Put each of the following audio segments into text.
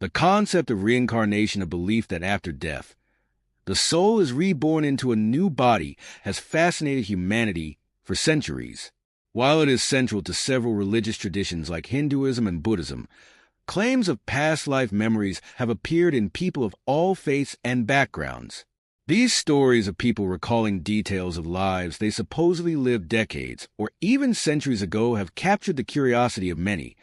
The concept of reincarnation, a belief that after death, the soul is reborn into a new body, has fascinated humanity for centuries. While it is central to several religious traditions like Hinduism and Buddhism, claims of past life memories have appeared in people of all faiths and backgrounds. These stories of people recalling details of lives they supposedly lived decades or even centuries ago have captured the curiosity of many,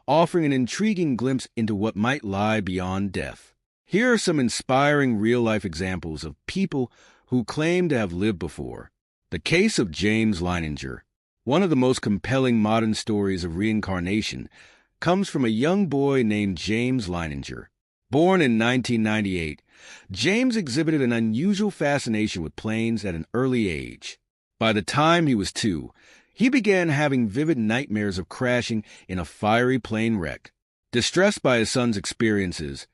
offering an intriguing glimpse into what might lie beyond death. Here are some inspiring real-life examples of people who claim to have lived before. The case of James Leininger, one of the most compelling modern stories of reincarnation, comes from a young boy named James Leininger. Born in 1998, James exhibited an unusual fascination with planes at an early age. By the time he was 2, he began having vivid nightmares of crashing in a fiery plane wreck. Distressed by his son's experiences,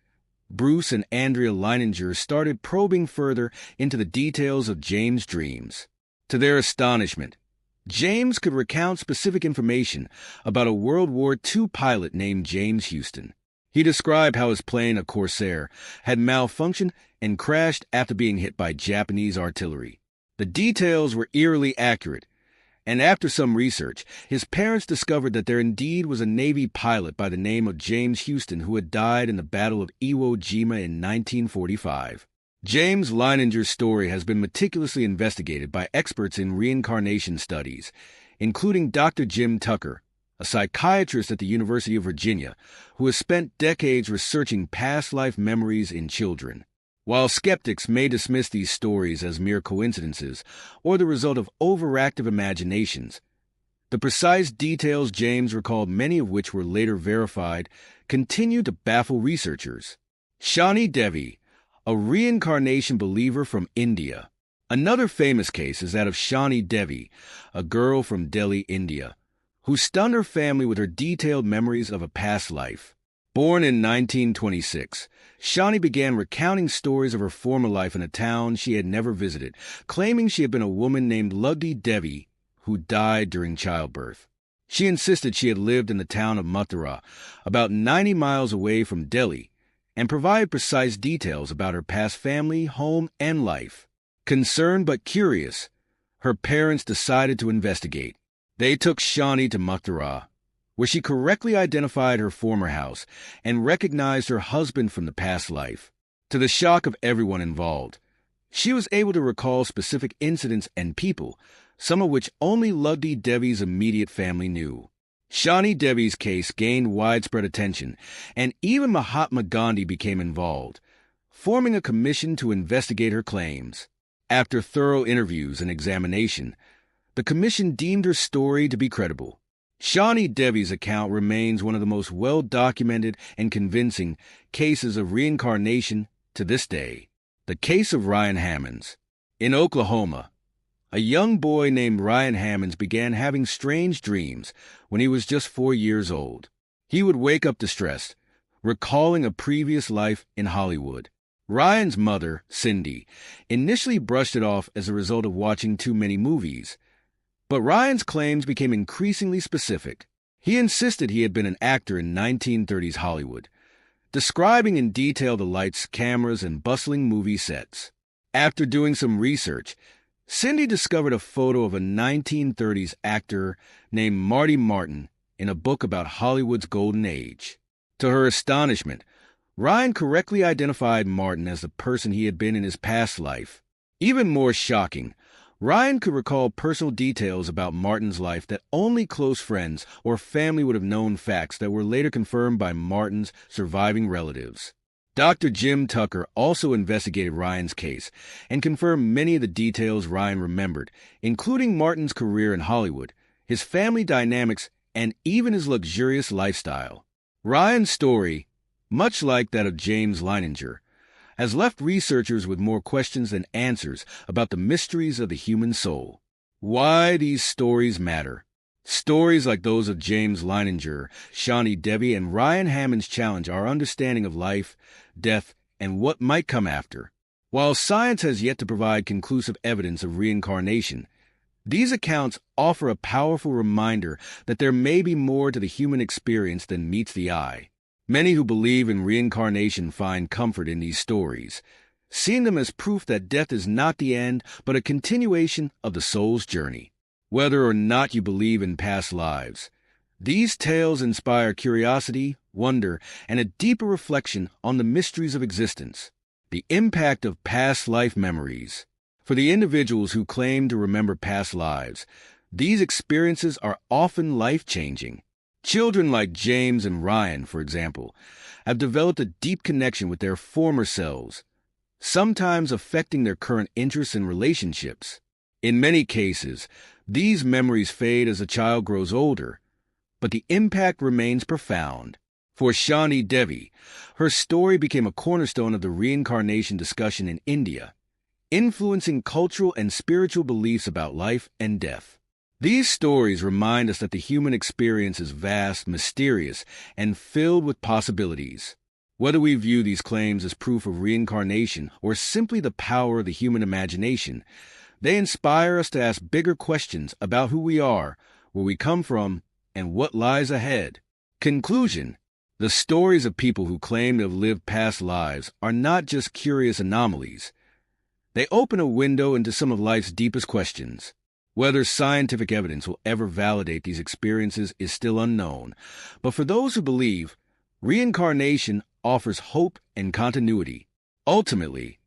Bruce and Andrea Leininger started probing further into the details of James' dreams. To their astonishment, James could recount specific information about a World War II pilot named James Houston. He described how his plane, a Corsair, had malfunctioned and crashed after being hit by Japanese artillery. The details were eerily accurate, and after some research, his parents discovered that there indeed was a Navy pilot by the name of James Houston who had died in the Battle of Iwo Jima in 1945. James Leininger's story has been meticulously investigated by experts in reincarnation studies, including Dr. Jim Tucker, a psychiatrist at the University of Virginia, who has spent decades researching past life memories in children. While skeptics may dismiss these stories as mere coincidences or the result of overactive imaginations, the precise details James recalled, many of which were later verified, continue to baffle researchers. Shanti Devi, a reincarnation believer from India. Another famous case is that of Shanti Devi, a girl from Delhi, India, who stunned her family with her detailed memories of a past life. Born in 1926, Shanti began recounting stories of her former life in a town she had never visited, claiming she had been a woman named Shanti Devi who died during childbirth. She insisted she had lived in the town of Mathura, about 90 miles away from Delhi, and provided precise details about her past family, home, and life. Concerned but curious, her parents decided to investigate. They took Shanti to Mathura, where she correctly identified her former house and recognized her husband from the past life. To the shock of everyone involved, she was able to recall specific incidents and people, some of which only Shanti Devi's immediate family knew. Shanti Devi's case gained widespread attention, and even Mahatma Gandhi became involved, forming a commission to investigate her claims. After thorough interviews and examination, the commission deemed her story to be credible. Shanti Devi's account remains one of the most well-documented and convincing cases of reincarnation to this day. The case of Ryan Hammons. In Oklahoma, a young boy named Ryan Hammons began having strange dreams when he was just 4 years old. He would wake up distressed, recalling a previous life in Hollywood. Ryan's mother, Cindy, initially brushed it off as a result of watching too many movies. But Ryan's claims became increasingly specific. He insisted he had been an actor in 1930s Hollywood, describing in detail the lights, cameras, and bustling movie sets. After doing some research, Cindy discovered a photo of a 1930s actor named Marty Martin in a book about Hollywood's golden age. To her astonishment, Ryan correctly identified Martin as the person he had been in his past life. Even more shocking, Ryan could recall personal details about Martin's life that only close friends or family would have known, facts that were later confirmed by Martin's surviving relatives. Dr. Jim Tucker also investigated Ryan's case and confirmed many of the details Ryan remembered, including Martin's career in Hollywood, his family dynamics, and even his luxurious lifestyle. Ryan's story, much like that of James Leininger, has left researchers with more questions than answers about the mysteries of the human soul. Why these stories matter. Stories like those of James Leininger, Shanti Devi, and Ryan Hammons challenge our understanding of life, death, and what might come after. While science has yet to provide conclusive evidence of reincarnation, these accounts offer a powerful reminder that there may be more to the human experience than meets the eye. Many who believe in reincarnation find comfort in these stories, seeing them as proof that death is not the end, but a continuation of the soul's journey. Whether or not you believe in past lives, these tales inspire curiosity, wonder, and a deeper reflection on the mysteries of existence. The impact of past life memories. For the individuals who claim to remember past lives, these experiences are often life-changing. Children like James and Ryan, for example, have developed a deep connection with their former selves, sometimes affecting their current interests and relationships. In many cases, these memories fade as a child grows older, but the impact remains profound. For Shanti Devi, her story became a cornerstone of the reincarnation discussion in India, influencing cultural and spiritual beliefs about life and death. These stories remind us that the human experience is vast, mysterious, and filled with possibilities. Whether we view these claims as proof of reincarnation or simply the power of the human imagination, they inspire us to ask bigger questions about who we are, where we come from, and what lies ahead. Conclusion: the stories of people who claim to have lived past lives are not just curious anomalies. They open a window into some of life's deepest questions. Whether scientific evidence will ever validate these experiences is still unknown, but for those who believe, reincarnation offers hope and continuity. Ultimately,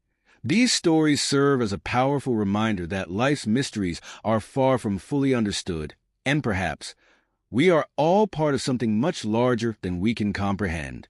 these stories serve as a powerful reminder that life's mysteries are far from fully understood, and perhaps, we are all part of something much larger than we can comprehend.